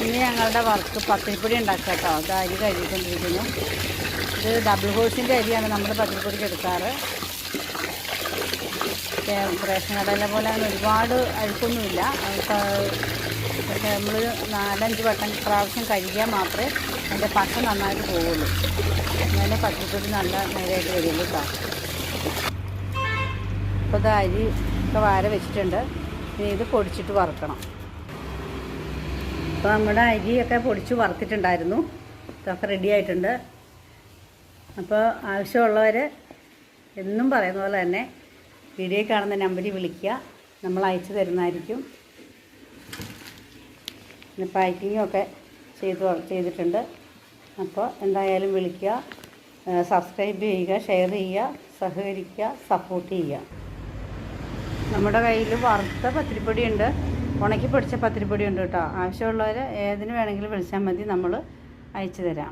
ഇനി ഞങ്ങളുടെ വർക്ക് പത്തിരിപ്പൊടി ഉണ്ടാക്കുക കേട്ടോ. അത് അരി കഴുകിക്കൊണ്ടിരിക്കുന്നു. ഇത് ഡബിൾ ഹോഴ്സിൻ്റെ അരിയാണ് നമ്മൾ പത്തിരിപ്പൊടിക്ക് എടുക്കാറ്. റേഷൻ കടയിലെ പോലെ അങ്ങനെ ഒരുപാട് അഴുക്കൊന്നുമില്ല. പക്ഷേ നമ്മൾ 4-5 വട്ടം പ്രാവശ്യം കഴുകിയാൽ മാത്രമേ അതിൻ്റെ പശ നന്നായിട്ട് പോവുള്ളൂ. അങ്ങനെ പത്തിരിപ്പൊടി നല്ല നേരെയായിട്ട് വരുള്ളൂ കേട്ടോ. അപ്പോൾ ഇത് അരി ഒക്കെ വാര വെച്ചിട്ടുണ്ട്. ഇനി ഇത് പൊടിച്ചിട്ട് വറുക്കണം. അപ്പോൾ നമ്മുടെ അരിയൊക്കെ പൊടിച്ച് വറുത്തിട്ടുണ്ടായിരുന്നു. ഇതൊക്കെ റെഡി ആയിട്ടുണ്ട്. അപ്പോൾ ആവശ്യമുള്ളവർ എന്നും പറയുന്ന പോലെ തന്നെ വീഡിയോയിൽ കാണുന്ന നമ്പറിൽ വിളിക്കുക, നമ്മൾ അയച്ചു തരുന്നതായിരിക്കും. പിന്നെ പാക്കിങ്ങൊക്കെ ചെയ്തിട്ടുണ്ട്. അപ്പോൾ എന്തായാലും വിളിക്കുക, സബ്സ്ക്രൈബ് ചെയ്യുക, ഷെയർ ചെയ്യുക, സഹകരിക്കുക, സപ്പോർട്ട് ചെയ്യുക. നമ്മുടെ കയ്യിൽ വറുത്ത പത്തിരിപ്പൊടിയുണ്ട്, ഉണക്കി പൊടിച്ച പത്തിരിപ്പൊടി ഉണ്ട് കേട്ടോ. ആവശ്യമുള്ളവർ ഏതിന് വേണമെങ്കിലും വിളിച്ചാൽ മതി, നമ്മൾ അയച്ചു തരാം.